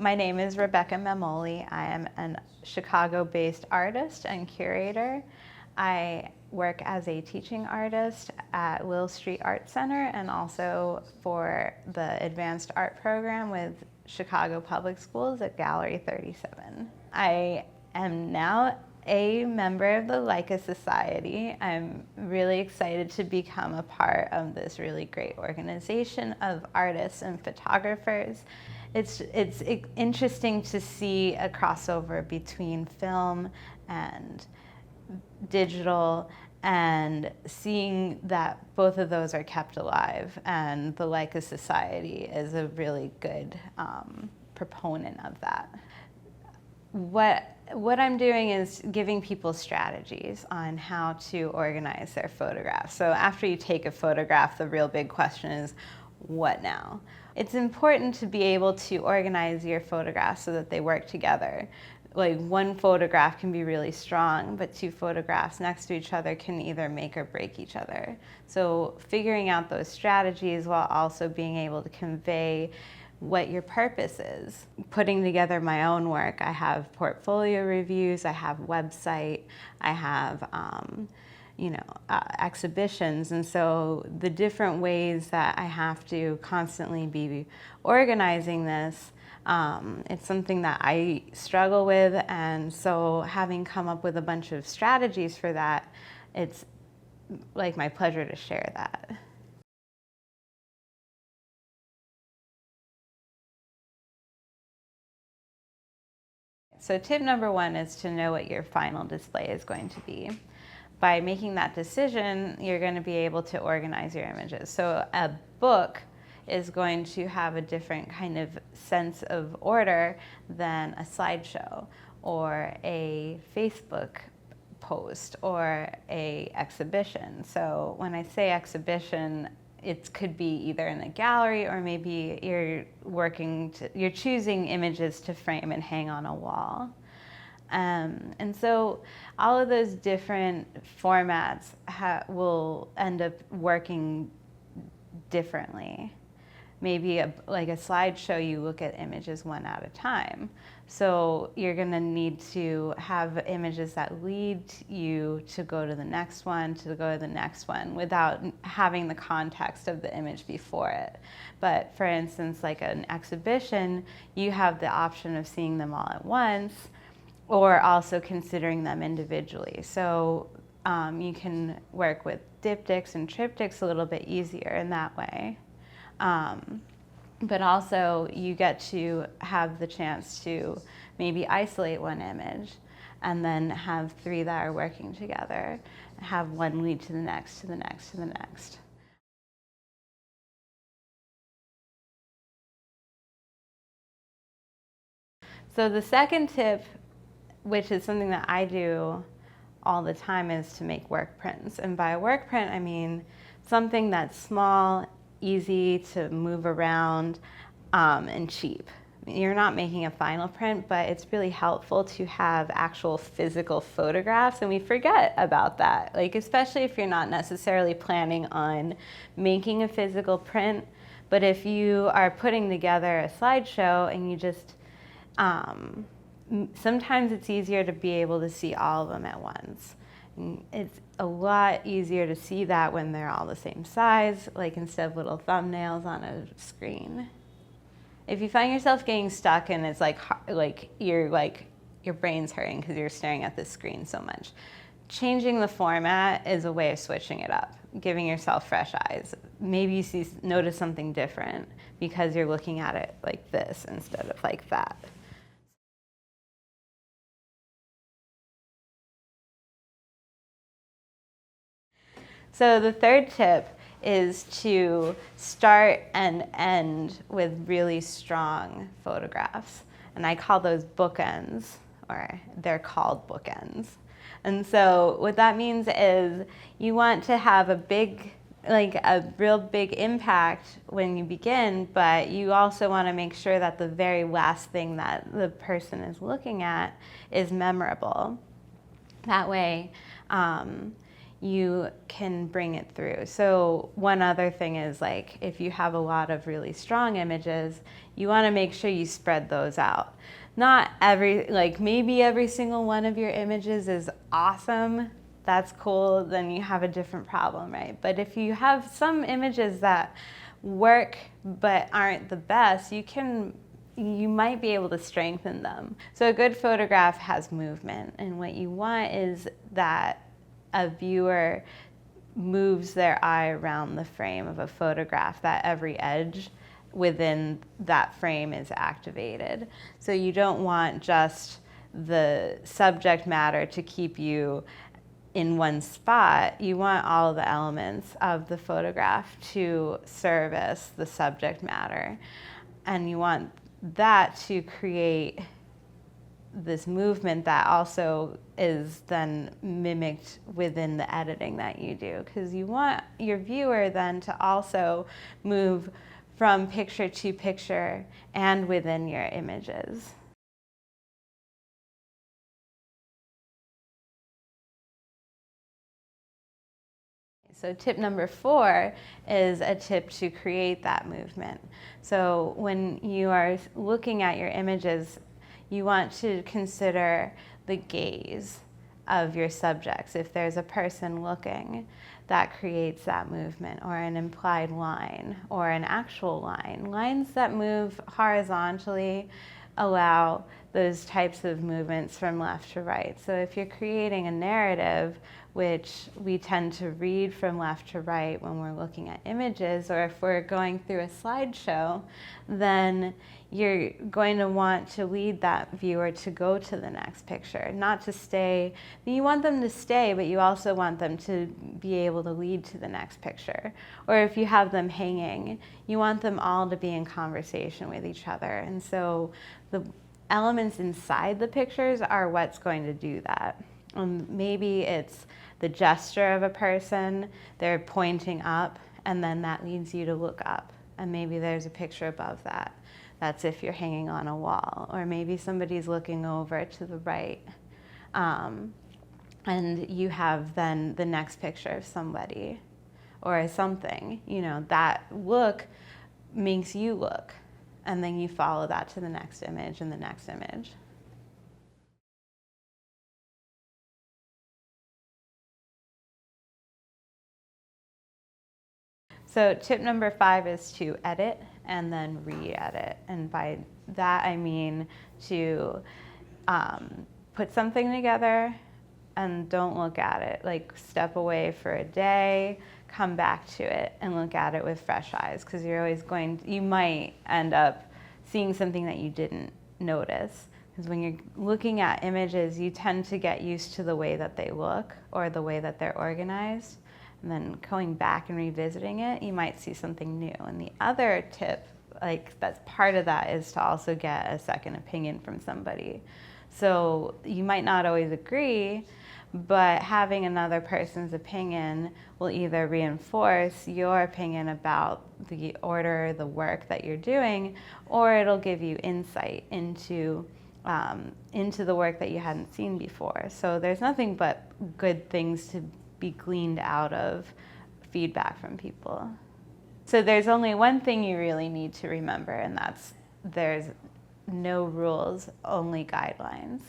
My name is Rebecca Memoli. I am a Chicago-based artist and curator. I work as a teaching artist at Will Street Art Center and also for the advanced art program with Chicago Public Schools at Gallery 37. I am now a member of the Leica Society. I'm really excited to become a part of this really great organization of artists and photographers. It's interesting to see a crossover between film and digital and seeing that both of those are kept alive, and the Leica Society is a really good proponent of that. What I'm doing is giving people strategies on how to organize their photographs. So after you take a photograph, the real big question is, what now? It's important to be able to organize your photographs so that they work together. Like, one photograph can be really strong, but two photographs next to each other can either make or break each other. So figuring out those strategies while also being able to convey what your purpose is. Putting together my own work, I have portfolio reviews, I have website, I have exhibitions, and so the different ways that I have to constantly be organizing this, it's something that I struggle with, and so having come up with a bunch of strategies for that, it's like my pleasure to share that. So tip number one is to know what your final display is going to be. By making that decision, you're going to be able to organize your images. So a book is going to have a different kind of sense of order than a slideshow or a Facebook post or a exhibition. So when I say exhibition, it could be either in a gallery or maybe you're choosing images to frame and hang on a wall. And so all of those different formats will end up working differently. Maybe like a slideshow, you look at images one at a time. So you're going to need to have images that lead you to go to the next one, without having the context of the image before it. But for instance, like an exhibition, you have the option of seeing them all at once, or also considering them individually. So you can work with diptychs and triptychs a little bit easier in that way. But also you get to have the chance to maybe isolate one image and then have three that are working together, have one lead to the next, to the next, to the next. So the second tip, which is something that I do all the time, is to make work prints. And by a work print, I mean something that's small, easy to move around, and cheap. You're not making a final print, but it's really helpful to have actual physical photographs, and we forget about that. Like, especially if you're not necessarily planning on making a physical print, but if you are putting together a slideshow and you just, sometimes it's easier to be able to see all of them at once. It's a lot easier to see that when they're all the same size, like instead of little thumbnails on a screen. If you find yourself getting stuck and it's like your brain's hurting because you're staring at the screen so much, changing the format is a way of switching it up, giving yourself fresh eyes. Maybe you notice something different because you're looking at it like this instead of like that. So the third tip is to start and end with really strong photographs. And I call those bookends, or they're called bookends. And so what that means is you want to have a real big impact when you begin, but you also want to make sure that the very last thing that the person is looking at is memorable. That way, you can bring it through. So one other thing is, like, if you have a lot of really strong images, you want to make sure you spread those out. Not maybe every single one of your images is awesome. That's cool, then you have a different problem, right? But if you have some images that work but aren't the best, you might be able to strengthen them. So a good photograph has movement, and what you want is that a viewer moves their eye around the frame of a photograph, that every edge within that frame is activated. So you don't want just the subject matter to keep you in one spot. You want all the elements of the photograph to service the subject matter. And you want that to create this movement that also is then mimicked within the editing that you do, because you want your viewer then to also move from picture to picture and within your images. So tip number 4 is a tip to create that movement. So when you are looking at your images, you want to consider the gaze of your subjects. If there's a person looking, that creates that movement, or an implied line, or an actual line. Lines that move horizontally allow those types of movements from left to right. So if you're creating a narrative, which we tend to read from left to right when we're looking at images, or if we're going through a slideshow, then you're going to want to lead that viewer to go to the next picture, not to stay. You want them to stay, but you also want them to be able to lead to the next picture. Or if you have them hanging, you want them all to be in conversation with each other. And so the elements inside the pictures are what's going to do that. Maybe it's the gesture of a person, they're pointing up, and then that leads you to look up. And maybe there's a picture above that. That's if you're hanging on a wall. Or maybe somebody's looking over to the right. And you have then the next picture of somebody or something. You know, that look makes you look. And then you follow that to the next image and the next image. So tip number 5 is to edit and then re-edit. And by that I mean to put something together and don't look at it. Like, step away for a day, come back to it and look at it with fresh eyes, because you might end up seeing something that you didn't notice. Because when you're looking at images, you tend to get used to the way that they look or the way that they're organized. And then going back and revisiting it, you might see something new. And the other tip, that's part of that, is to also get a second opinion from somebody. So you might not always agree, but having another person's opinion will either reinforce your opinion about the order, the work that you're doing, or it'll give you insight into the work that you hadn't seen before. So there's nothing but good things to be gleaned out of feedback from people. So there's only one thing you really need to remember, and that's there's no rules, only guidelines.